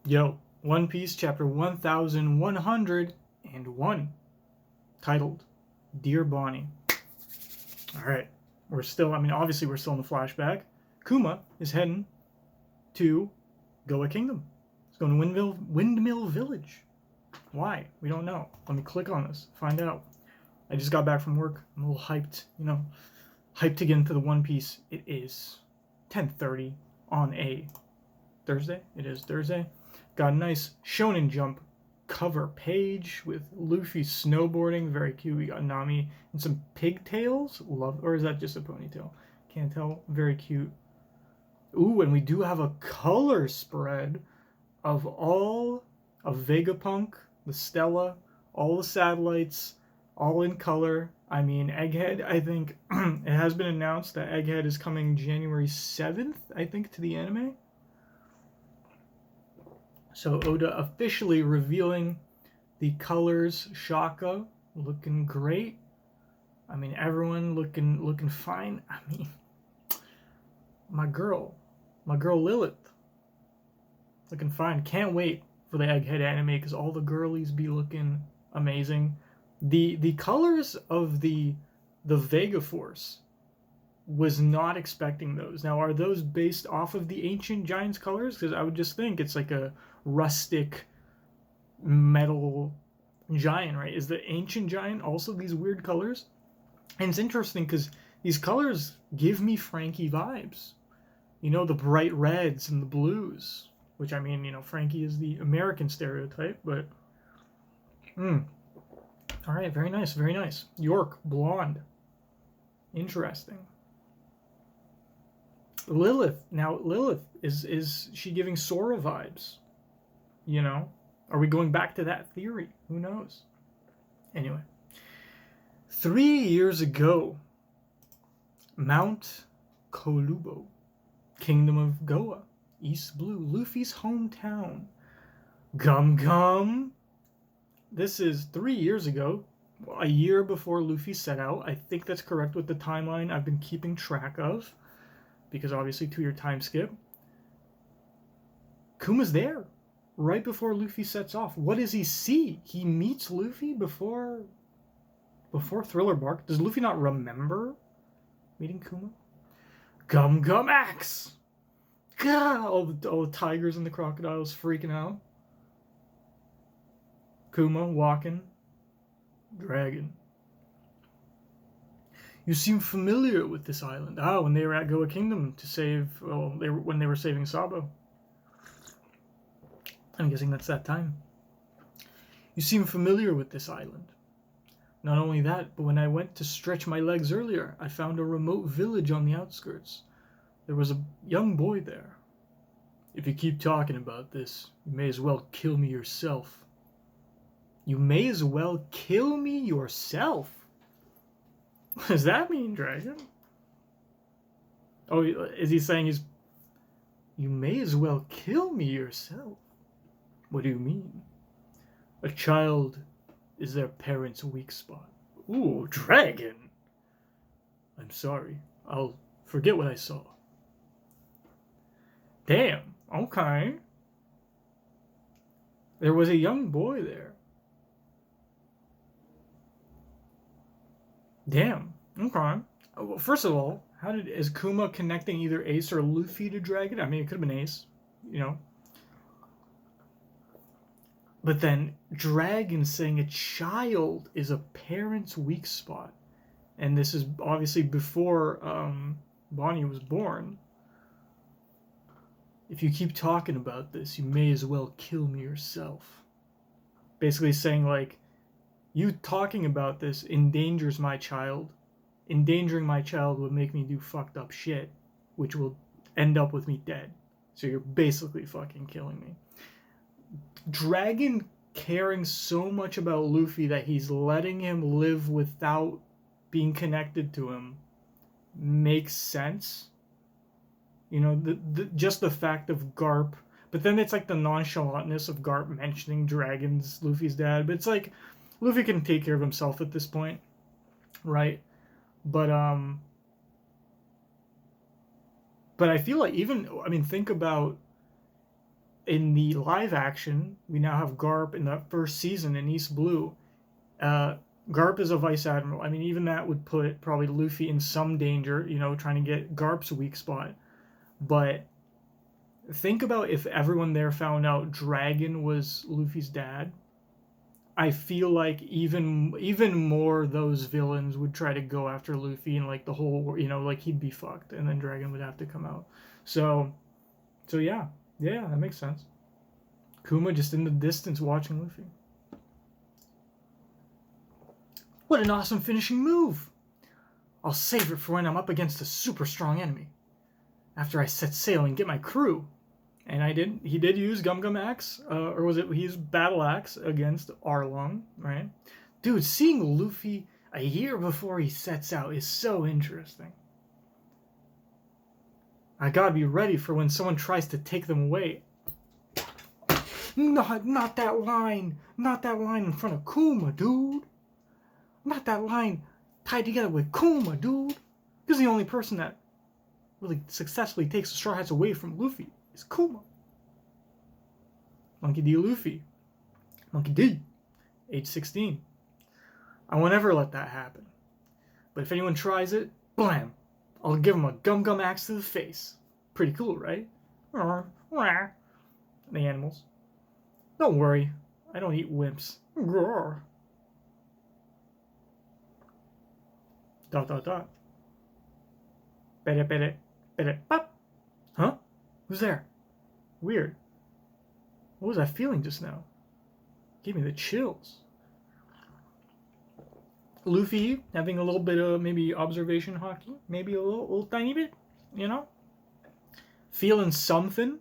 Yo, One Piece chapter 1101, titled Dear Bonney. Alright, obviously we're still in the flashback. Kuma is heading to Goa Kingdom. He's going to Windmill Village. Why? We don't know. Let me click on this, find out. I just got back from work. I'm a little hyped, hyped to get into the One Piece. It is 10:30 on a Thursday. It is Thursday. Got a nice Shonen Jump cover page with Luffy snowboarding. Very cute. We got Nami and some pigtails. Or is that just a ponytail? Can't tell. Very cute. Ooh, and we do have a color spread of all of Vegapunk, the Stella, all the satellites, all in color. I mean, Egghead, I think it has been announced that Egghead is coming January 7th, I think, to the anime. So Oda officially revealing the colors. Shaka looking great. I mean, everyone looking fine. I mean, my girl Lilith looking fine. Can't wait for the Egghead anime because all the girlies be looking amazing. The colors of the Vega Force was not expecting those. Now, are those based off of the Ancient Giants colors? Because I would just think it's like a rustic metal giant, right? Is the Ancient Giant also these weird colors? And it's interesting because these colors give me Frankie vibes. You know, the bright reds and the blues, which I mean, Frankie is the American stereotype, but all right, very nice, very nice. York, blonde. Interesting. Lilith. Now, Lilith, is she giving Sora vibes? Are we going back to that theory? Who knows? Anyway. 3 years ago, Mount Kolubo, Kingdom of Goa, East Blue, Luffy's hometown. Gum Gum. This is 3 years ago, a year before Luffy set out. I think that's correct with the timeline I've been keeping track of, because obviously 2-year time skip. Kuma's there right before Luffy sets off. What does he see? He meets Luffy before Thriller Bark. Does Luffy not remember meeting Kuma? Gum Gum Axe. Gah! All the tigers and the crocodiles freaking out. Kuma walking. Dragon. You seem familiar with this island. Ah, when they were at Goa Kingdom to save, when they were saving Sabo. I'm guessing that's that time. You seem familiar with this island. Not only that, but when I went to stretch my legs earlier, I found a remote village on the outskirts. There was a young boy there. If you keep talking about this, you may as well kill me yourself. You may as well kill me yourself? What does that mean, Dragon? Oh, is he saying you may as well kill me yourself? What do you mean? A child is their parents' weak spot. Ooh, Dragon! I'm sorry. I'll forget what I saw. Damn, okay. There was a young boy there. Damn, okay. Well, first of all, is Kuma connecting either Ace or Luffy to Dragon? I mean, it could have been Ace, But then Dragon saying a child is a parent's weak spot. And this is obviously before Bonney was born. If you keep talking about this, you may as well kill me yourself. Basically saying, like, you talking about this endangers my child. Endangering my child would make me do fucked up shit, which will end up with me dead. So you're basically fucking killing me. Dragon caring so much about Luffy that he's letting him live without being connected to him makes sense. Just the fact of Garp. But then it's like the nonchalantness of Garp mentioning Dragon's Luffy's dad. But it's like, Luffy can take care of himself at this point, right? But I feel like think about in the live action, we now have Garp in the first season in East Blue. Garp is a vice admiral. I mean, even that would put probably Luffy in some danger, you know, trying to get Garp's weak spot. But think about if everyone there found out Dragon was Luffy's dad. I feel like even more those villains would try to go after Luffy, and like the whole, you know, like he'd be fucked, and then Dragon would have to come out. So yeah, that makes sense. Kuma just in the distance watching Luffy. What an awesome finishing move! I'll save it for when I'm up against a super strong enemy. After I set sail and get my crew. And he did use Gum Gum Axe, or was it, he used Battle Axe against Arlong, right? Dude, seeing Luffy a year before he sets out is so interesting. I gotta be ready for when someone tries to take them away. Not that line! Not that line in front of Kuma, dude! Not that line tied together with Kuma, dude! Because the only person that really successfully takes the Straw Hats away from Luffy is Kuma. Monkey D. Luffy. Monkey D. Age 16. I won't ever let that happen. But if anyone tries it, blam! I'll give him a Gum Gum Axe to the face. Pretty cool, right? The animals. Don't worry, I don't eat wimps. Dot. Bede, pop. Huh? Who's there? Weird. What was I feeling just now? Gave me the chills. Luffy having a little bit of maybe observation hockey. Maybe a little tiny bit, you know? Feeling something.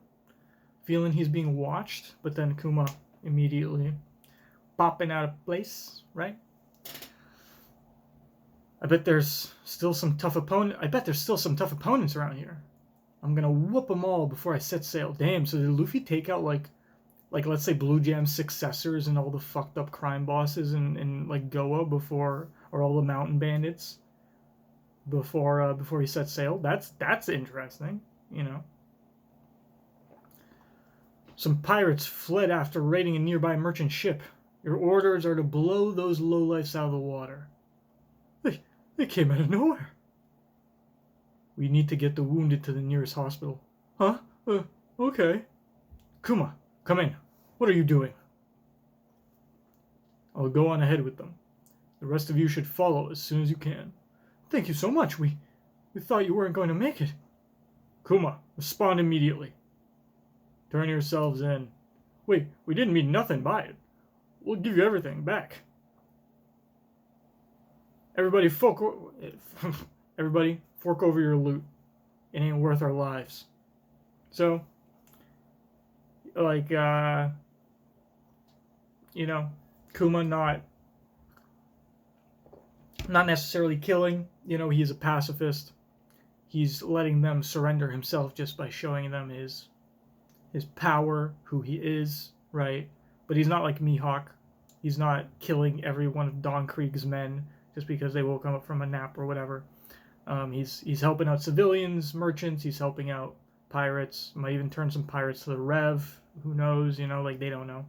Feeling he's being watched. But then Kuma immediately popping out of place, right? I bet there's still some tough opponents around here. I'm gonna whoop them all before I set sail. Damn, so did Luffy take out like let's say Blue Jam's successors and all the fucked up crime bosses in like Goa before, or all the mountain bandits before he set sail? That's interesting, you know. Some pirates fled after raiding a nearby merchant ship. Your orders are to blow those lowlifes out of the water. They came out of nowhere. We need to get the wounded to the nearest hospital. Huh? Okay. Kuma, come in. What are you doing? I'll go on ahead with them. The rest of you should follow as soon as you can. Thank you so much. We thought you weren't going to make it. Kuma, respond immediately. Turn yourselves in. Wait, we didn't mean nothing by it. We'll give you everything back. Everybody fork over your loot. It ain't worth our lives. So, like, you know, Kuma not necessarily killing. You know, he's a pacifist. He's letting them surrender himself just by showing them his power, who he is, right? But he's not like Mihawk. He's not killing every one of Don Krieg's men just because they woke up from a nap or whatever. He's helping out civilians, merchants. He's helping out pirates. Might even turn some pirates to the Rev. Who knows? You know, like they don't know.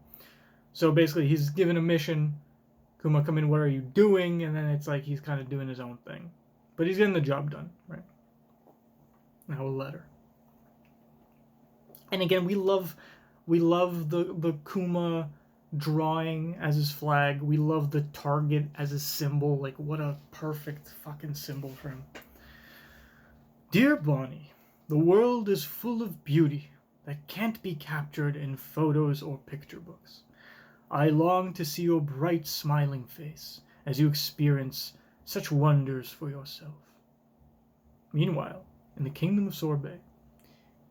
So basically, he's given a mission. Kuma, come in. What are you doing? And then it's like he's kind of doing his own thing, but he's getting the job done, right? Now a letter. And again, we love the Kuma drawing as his flag. We love the target as his symbol. Like, what a perfect fucking symbol for him. Dear Bonney, the world is full of beauty that can't be captured in photos or picture books. I long to see your bright, smiling face as you experience such wonders for yourself. Meanwhile, in the kingdom of Sorbet.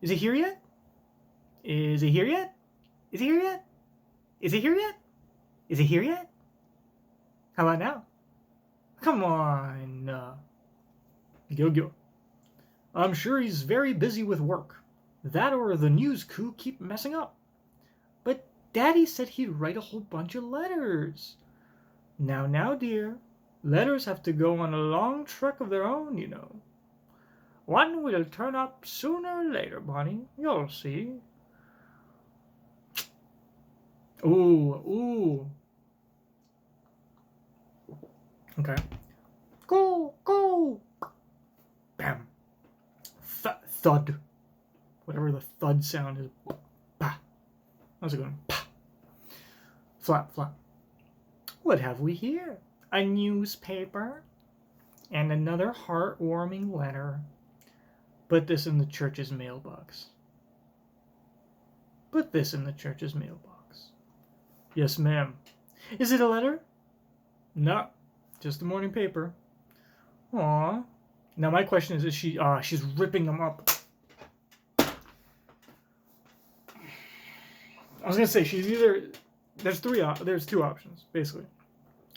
Is he here yet? Is he here yet? Is he here yet? Is he here yet? Is he here yet? How about now? Come on. Gyo. I'm sure he's very busy with work. That or the news coup keep messing up. But Daddy said he'd write a whole bunch of letters. Now, dear. Letters have to go on a long trek of their own, you know. One will turn up sooner or later, Bonney. You'll see. Ooh, ooh. Okay. Go, go. Bam. Thud. Whatever the thud sound is. Bah. How's it going? Bah. Flap, flap. What have we here? A newspaper and another heartwarming letter. Put this in the church's mailbox. Put this in the church's mailbox. Yes, ma'am. Is it a letter? No, just the morning paper. Aw. Now my question is she? She's ripping them up. I was gonna say she's either. There's two options basically.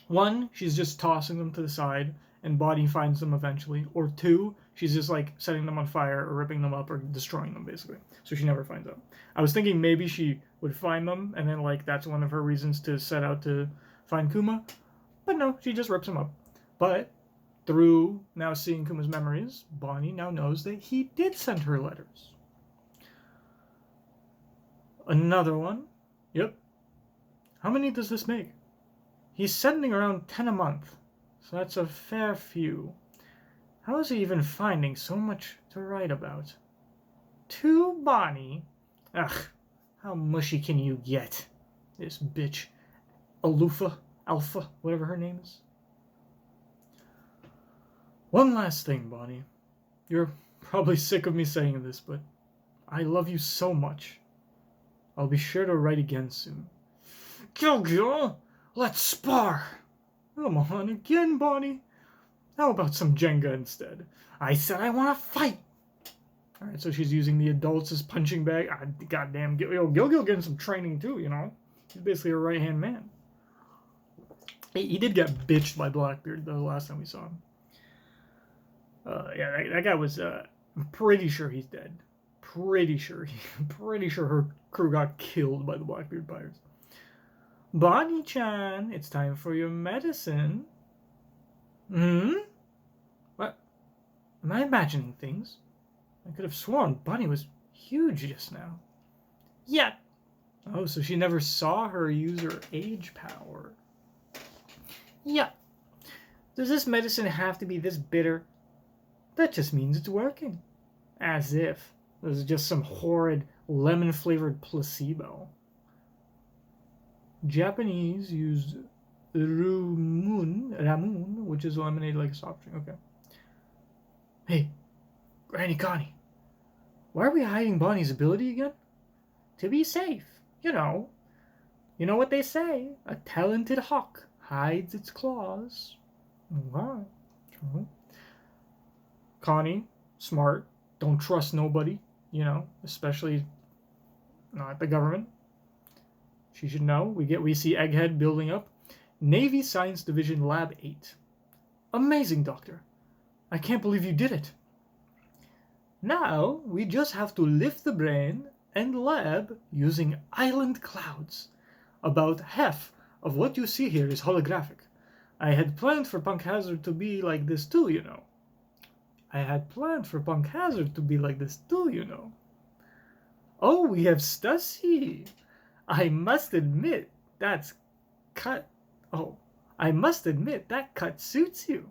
One, she's just tossing them to the side, and Bonney finds them eventually. Or two, she's just like setting them on fire or ripping them up or destroying them basically. So she never finds them. I was thinking maybe she would find them, and then like that's one of her reasons to set out to find Kuma. But no, she just rips them up. But through now seeing Kuma's memories, Bonney now knows that he did send her letters. Another one. Yep. How many does this make? He's sending around 10 a month, so that's a fair few. How is he even finding so much to write about? To Bonney? Ugh, how mushy can you get? This bitch. Alpha, whatever her name is. One last thing, Bonney. You're probably sick of me saying this, but I love you so much. I'll be sure to write again soon. Go! Let's spar! Come on again, Bonney. How about some Jenga instead? I said I want to fight! Alright, so she's using the adults as punching bag. Goddamn, Gil getting some training too, you know? He's basically a right-hand man. He did get bitched by Blackbeard, though, the last time we saw him. Yeah, that guy was, I'm pretty sure he's dead. Pretty sure her crew got killed by the Blackbeard pirates. Bonney-chan, it's time for your medicine. What? Am I imagining things? I could have sworn Bonney was huge just now. Yeah. Oh, so she never saw her use her age power. Yeah. Does this medicine have to be this bitter? That just means it's working. As if this is just some horrid lemon-flavored placebo. Japanese use ramun, which is lemonade like a soft drink. Okay. Hey, Granny Connie, why are we hiding Bonnie's ability again? To be safe, you know. You know what they say, a talented hawk hides its claws. Wow. True. Connie, smart, don't trust nobody, you know, especially not the government. She should know. We see Egghead building up. Navy Science Division Lab 8. Amazing, Doctor. I can't believe you did it. Now, we just have to lift the brain and lab using island clouds. About half of what you see here is holographic. I had planned for Punk Hazard to be like this too, you know. Oh, we have Stussy. I must admit that cut suits you.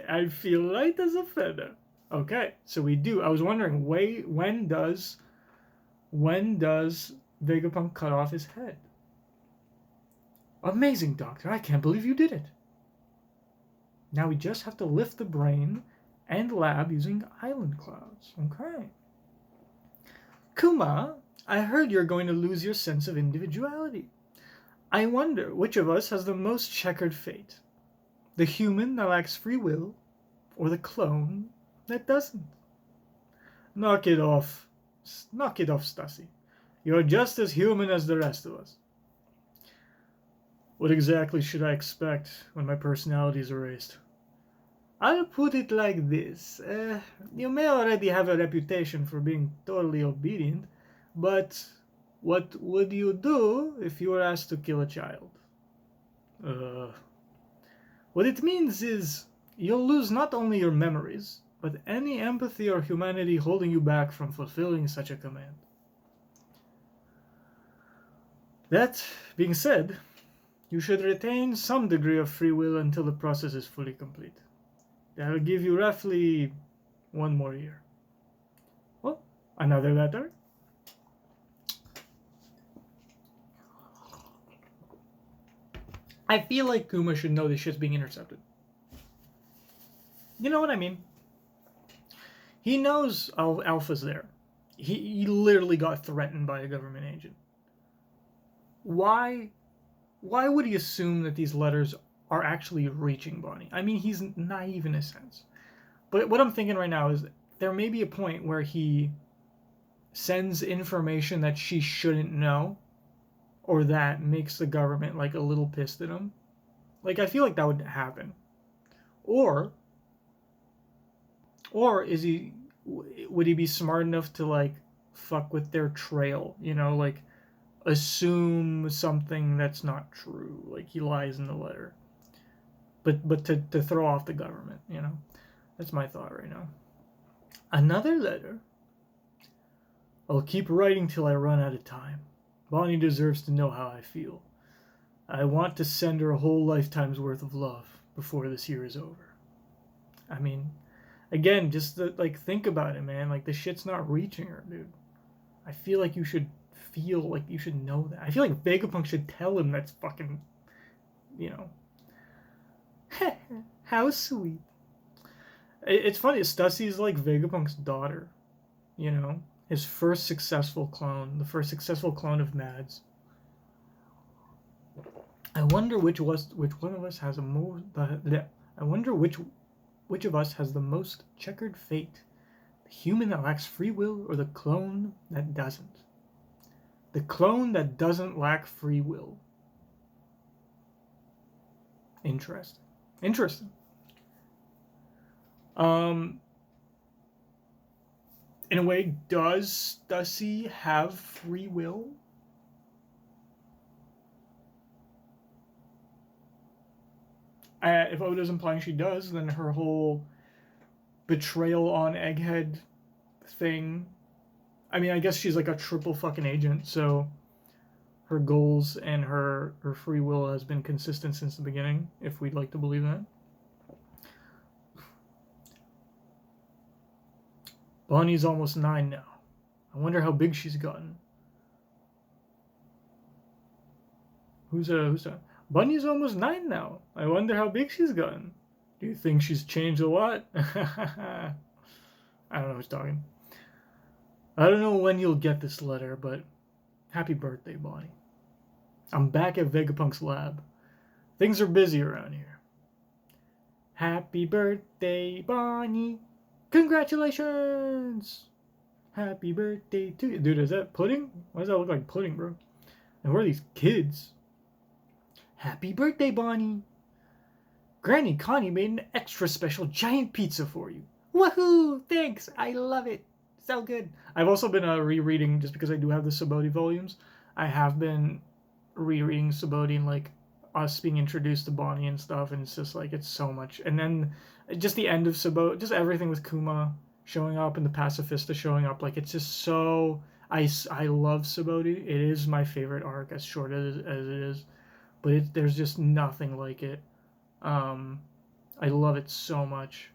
I feel light as a feather. Okay, so we do. I was wondering, when does Vegapunk cut off his head? Amazing, Doctor. I can't believe you did it. Now we just have to lift the brain and lab using island clouds. Okay. Kuma, I heard you're going to lose your sense of individuality. I wonder which of us has the most checkered fate. The human that lacks free will, or the clone that doesn't? Knock it off, Stussy. You're just as human as the rest of us. What exactly should I expect when my personality is erased? I'll put it like this. You may already have a reputation for being totally obedient, but what would you do if you were asked to kill a child? What it means is you'll lose not only your memories, but any empathy or humanity holding you back from fulfilling such a command. That being said, you should retain some degree of free will until the process is fully complete. That'll give you roughly 1 more year. Well, another letter. I feel like Kuma should know this shit's being intercepted. You know what I mean? He knows Alpha's there. He literally got threatened by a government agent. Why would he assume that these letters are actually reaching Bonney? I mean, he's naive in a sense. But what I'm thinking right now is there may be a point where he sends information that she shouldn't know, or that makes the government like a little pissed at him. Like, I feel like that would happen. Or is he, would he be smart enough to like fuck with their trail, you know, like assume something that's not true, like he lies in the letter, but to throw off the government, you know? That's my thought right now. Another letter. I'll keep writing till I run out of time. Bonney deserves to know how I feel. I want to send her a whole lifetime's worth of love before this year is over. I mean, again, just like think about it, man. Like, the shit's not reaching her, dude. I feel like you should feel like you should know that. I feel like Vegapunk should tell him that's fucking, you know. How sweet. It's funny. Stussy like Vegapunk's daughter, you know, his first successful clone, the first successful clone of Mads. I wonder which one of us has a more. I wonder which of us has the most checkered fate: the human that lacks free will, or the clone that doesn't. The clone that doesn't lack free will. Interesting. Interesting. In a way, does he have free will? If Oda's implying she does, then her whole betrayal on Egghead thing. I mean, I guess she's like a triple fucking agent, so her goals and her free will has been consistent since the beginning, if we'd like to believe that. Bonnie's almost 9 now. I wonder how big she's gotten. Who's that? Bunny's almost 9 now. I wonder how big she's gotten. Do you think she's changed a lot? I don't know who's talking. I don't know when you'll get this letter, but happy birthday, Bonney. I'm back at Vegapunk's lab. Things are busy around here. Happy birthday, Bonney. Congratulations! Happy birthday to you. Dude, is that pudding? Why does that look like pudding, bro? And who are these kids? Happy birthday, Bonney. Granny Connie made an extra special giant pizza for you. Woohoo! Thanks! I love it. So good. I've also been rereading, just because I do have the Subodhi volumes, I have been rereading Subodhi and like us being introduced to Bonney and stuff, and it's just like, it's so much. And then just the end of Subodhi, just everything with Kuma showing up and the pacifista showing up, like, it's just so, I love Subodhi. It is my favorite arc, as short as it is, but there's just nothing like it. I love it so much.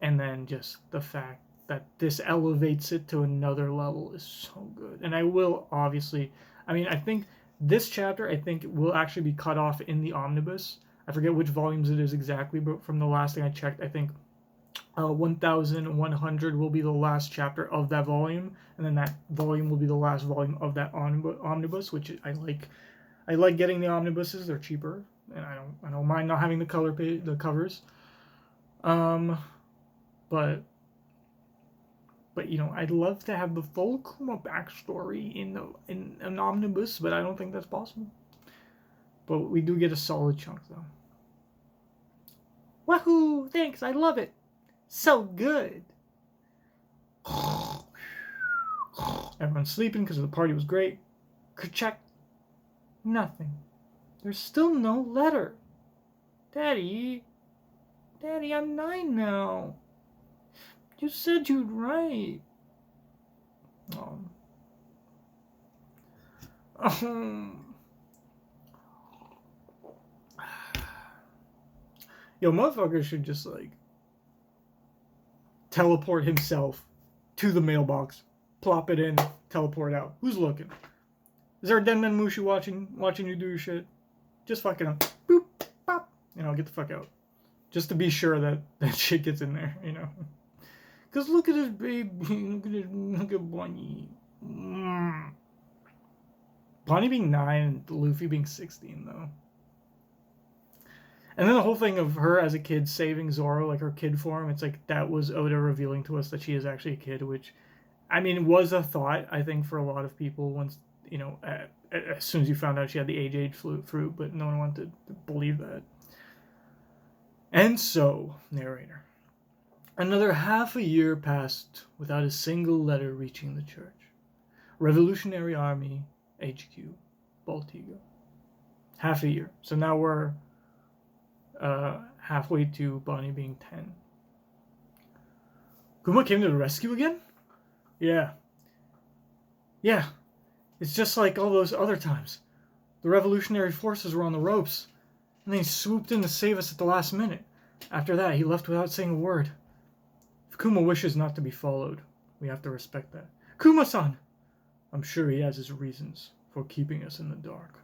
And then just the fact that this elevates it to another level is so good. And I will obviously, I mean, I think this chapter, I think, will actually be cut off in the omnibus. I forget which volumes it is exactly, but from the last thing I checked, I think 1100 will be the last chapter of that volume, and then that volume will be the last volume of that omnibus, which I like. I like getting the omnibuses; they're cheaper, and I don't mind not having the the covers. But you know, I'd love to have the full Kuma backstory in an omnibus, but I don't think that's possible. But we do get a solid chunk though. Wahoo! Thanks, I love it. So good. Everyone's sleeping because the party was great. Check. Nothing. There's still no letter. Daddy, I'm 9 now. You said you'd write. Yo, motherfucker should just, like, teleport himself to the mailbox, plop it in, teleport out. Who's looking? Is there a Denman Mushi watching you do your shit? Just fucking boop, pop, get the fuck out. Just to be sure that that shit gets in there, Because look at his baby. Look at Bonney. Bonney being 9 and Luffy being 16, though. And then the whole thing of her as a kid saving Zoro, like her kid form, it's like that was Oda revealing to us that she is actually a kid, which, I mean, was a thought, I think, for a lot of people once, as soon as you found out she had the age fruit, but no one wanted to believe that. And so, narrator. Another half a year passed without a single letter reaching the church. Revolutionary Army, HQ, Baltigo. Half a year. So now we're halfway to Bonney being 10. Kuma came to the rescue again? Yeah. Yeah. It's just like all those other times. The revolutionary forces were on the ropes, and they swooped in to save us at the last minute. After that, he left without saying a word. If Kuma wishes not to be followed, we have to respect that. Kuma-san! I'm sure he has his reasons for keeping us in the dark.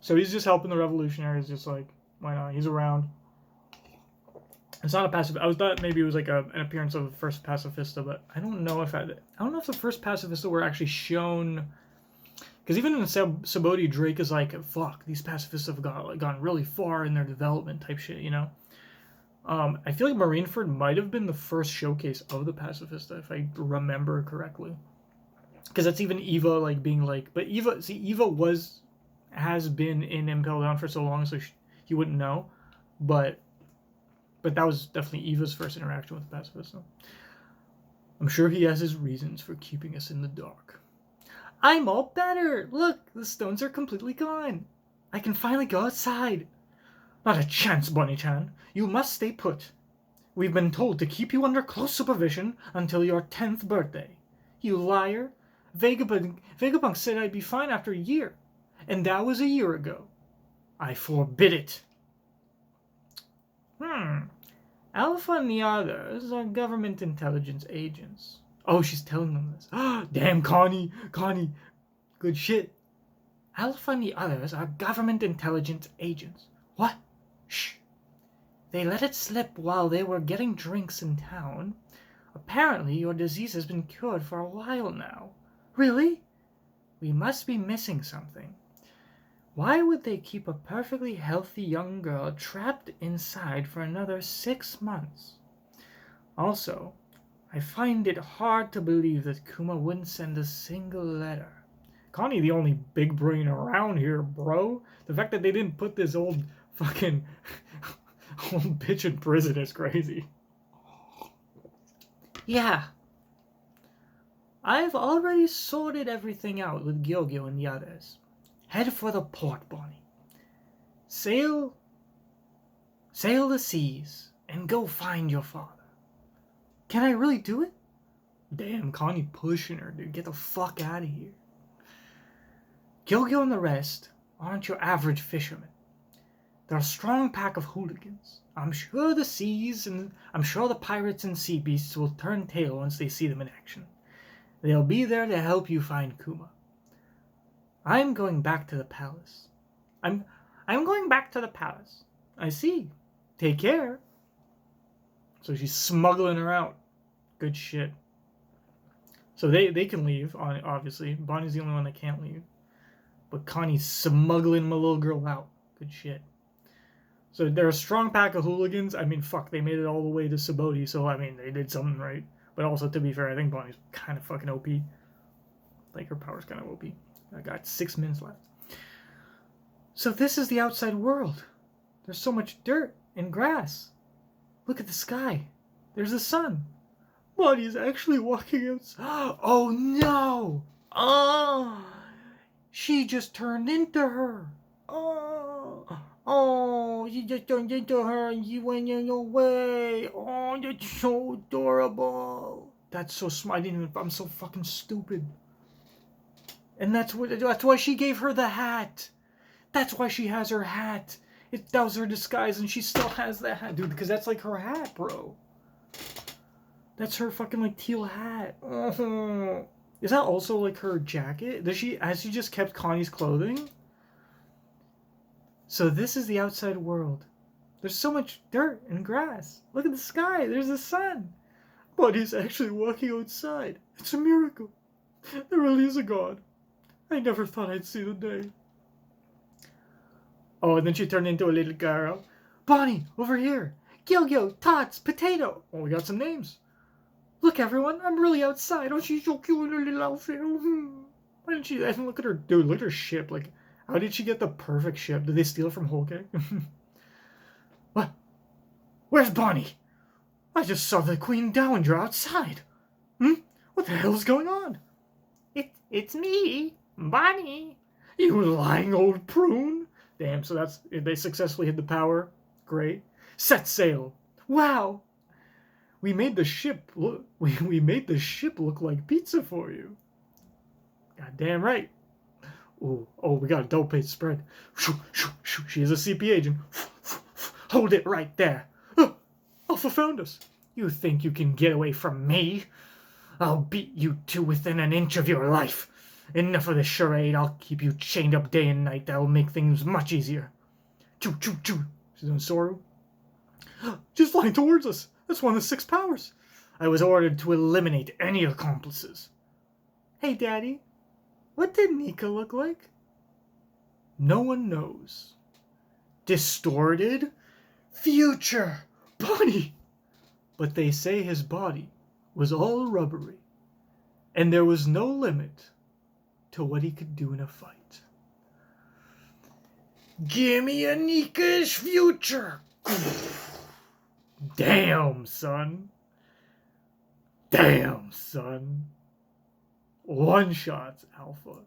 So he's just helping the revolutionaries, just like, why not? He's around. It's not a pacifist. I thought maybe it was like an appearance of the first pacifista, but I don't know if the first pacifista were actually shown. Because even in Sabaody, Drake is like, fuck, these pacifists have gone really far in their development type shit, I feel like Marineford might have been the first showcase of the pacifista, if I remember correctly. Because that's even Eva, like, being like... But Eva has been in Impel Down for so long, so you wouldn't know. But that was definitely Eva's first interaction with the pacifista. I'm sure he has his reasons for keeping us in the dark. I'm all better! Look, the stones are completely gone. I can finally go outside. Not a chance, Bonney-chan. You must stay put. We've been told to keep you under close supervision until your 10th birthday. You liar. Vegapunk said I'd be fine after a year. And that was a year ago. I forbid it. Alpha and the others are government intelligence agents. Oh, she's telling them this. Damn, Connie. Good shit. Alpha and the others are government intelligence agents. What? Shh. They let it slip while they were getting drinks in town. Apparently, your disease has been cured for a while now. Really? We must be missing something. Why would they keep a perfectly healthy young girl trapped inside for another 6 months? Also, I find it hard to believe that Kuma wouldn't send a single letter. Connie, the only big brain around here, bro. The fact that they didn't put this old fucking old bitch in prison is crazy. Yeah. I've already sorted everything out with Gyogyo and the others. Head for the port, Bonney. Sail the seas and go find your father. Can I really do it? Damn, Connie pushing her, dude. Get the fuck out of here. Gyogyo and the rest aren't your average fishermen. They're a strong pack of hooligans. I'm sure the pirates and sea beasts will turn tail once they see them in action. They'll be there to help you find Kuma. I'm going back to the palace. I'm going back to the palace. I see. Take care. So she's smuggling her out. Good shit. So they can leave, obviously. Bonnie's the only one that can't leave. But Connie's smuggling my little girl out. Good shit. So they're a strong pack of hooligans. I mean, fuck, they made it all the way to Sabaody, so, I mean, they did something right. But also, to be fair, I think Bonnie's kind of fucking OP. Like, her power's kind of OP. I got 6 minutes left. So this is the outside world. There's so much dirt and grass. Look at the sky. There's the sun. Bonnie is actually walking outside. Oh, no! Oh! She just turned into her. Oh, you just turned into her and you went in your way. Oh, that's so adorable. That's so smart. I'm so fucking stupid. And that's why she gave her the hat. That's why she has her hat. That was her disguise, and she still has that hat, dude. Because that's like her hat, bro. That's her fucking like teal hat. Is that also like her jacket? Has she just kept Connie's clothing? So this is the outside world. There's so much dirt and grass. Look at the sky. There's the sun. Bonney's actually walking outside. It's a miracle. There really is a God. I never thought I'd see the day. Oh, and then she turned into a little girl. Bonney, over here. Gil-Gil, Tots, Potato. Oh, we got some names. Look, everyone, I'm really outside. Oh, she's so cute in her little outfit. Why didn't she? And look at her, dude. Look at her ship. Like, how did she get the perfect ship? Did they steal it from Whole Cake? What? Where's Bonney? I just saw the Queen Dowager outside. What the hell is going on? It's me, Bonney. You lying old prune. Damn. So they successfully hid the power. Great. Set sail. Wow. We made the ship look. We made the ship look like pizza for you. God damn right. Oh, we got a double-page spread. She is a CP agent. Hold it right there. Alpha found us. You think you can get away from me? I'll beat you two within an inch of your life. Enough of this charade. I'll keep you chained up day and night. That'll make things much easier. Choo, choo, choo. She's doing Soru. She's flying towards us. That's one of the 6 powers. I was ordered to eliminate any accomplices. Hey, Daddy. What did Nika look like? No one knows. Distorted? Future! Bonney! But they say his body was all rubbery, and there was no limit to what he could do in a fight. Gimme a Nika-ish future! Damn, son. Damn, son. One-shots, Alpha.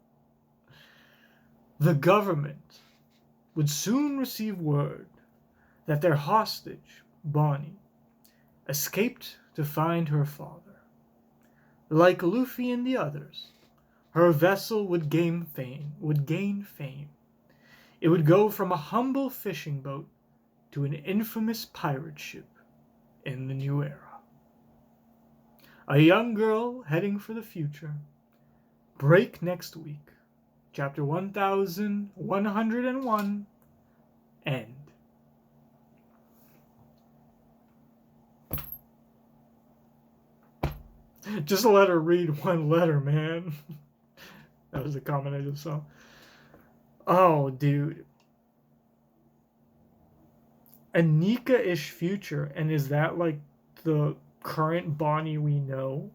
The government would soon receive word that their hostage, Bonney, escaped to find her father. Like Luffy and the others, her vessel would gain fame. It would go from a humble fishing boat to an infamous pirate ship in the new era. A young girl heading for the future. Break next week. Chapter 1101. End. Just let her read one letter, man. That was the comment I just saw. Oh, dude. A Nika-ish future, and is that like the current Bonney we know?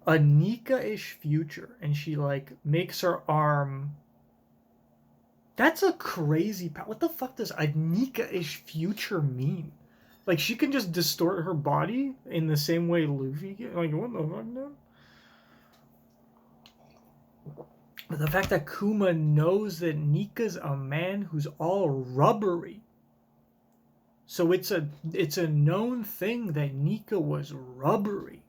A Nika-ish future, and she like makes her arm. That's a crazy power. What the fuck does a Nika-ish future mean? Like she can just distort her body in the same way Luffy can? Like what the fuck, dude? But the fact that Kuma knows that Nika's a man who's all rubbery. So it's a known thing that Nika was rubbery.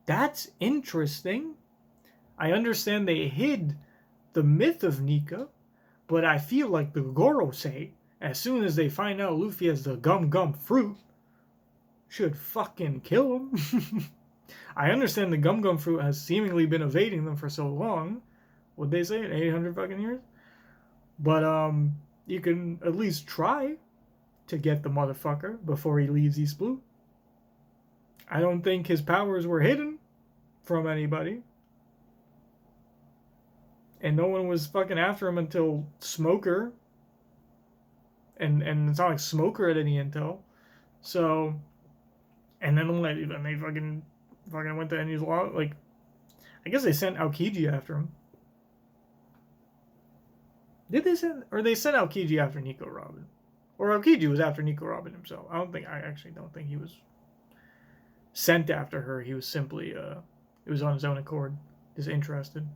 That's interesting. I understand they hid the myth of Nika, but I feel like the Gorosei, as soon as they find out Luffy has the gum fruit, should fucking kill him. I understand the gum fruit has seemingly been evading them for so long. What'd they say? 800 fucking years? But, you can at least try to get the motherfucker before he leaves East Blue. I don't think his powers were hidden from anybody. And no one was fucking after him until Smoker. And it's not like Smoker had any intel. So, and then they fucking went to Envy's Law. Like, I guess they sent Aokiji after him. Did they send, or they sent Aokiji after Nico Robin? Or Aokiji was after Nico Robin himself. I actually don't think he was sent after her. He was simply, it was on his own accord, just interested.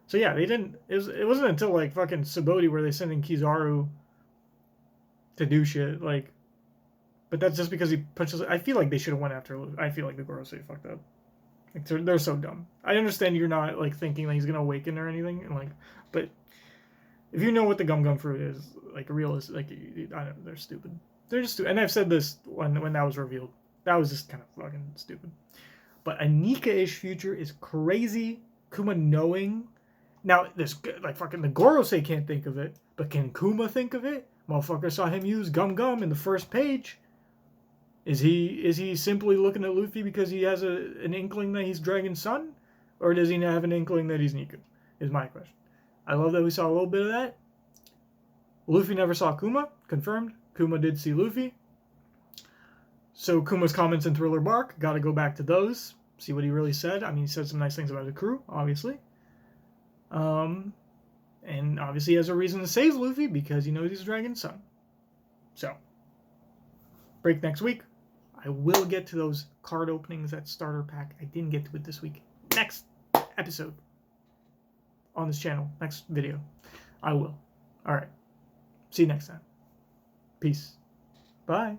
So yeah, they didn't, it wasn't until like fucking Subodi where they sent in Kizaru to do shit, like, but that's just because he pushes. I feel like they should have went after. I feel like the Gorosei fucked up. Like they're so dumb. I understand you're not like thinking that he's gonna awaken or anything, and like, but if you know what the gum fruit is, like realistic, like I don't know, they're stupid. They're just stupid. And I've said this when that was revealed. That was just kind of fucking stupid. But a Nika-ish future is crazy. Kuma knowing. Now, this, like, fucking the Gorosei can't think of it, but can Kuma think of it? Motherfucker saw him use Gum in the first page. Is he simply looking at Luffy because he has an inkling that he's Dragon's son? Or does he have an inkling that he's Nika? Is my question. I love that we saw a little bit of that. Luffy never saw Kuma. Confirmed. Kuma did see Luffy. So Kuma's comments in Thriller Bark, gotta go back to those. See what he really said. I mean, he said some nice things about the crew, obviously. And obviously he has a reason to save Luffy because he knows he's Dragon's son. So, break next week. I will get to those card openings, that starter pack. I didn't get to it this week. Next episode on this channel, next video, I will. All right. See you next time. Peace. Bye.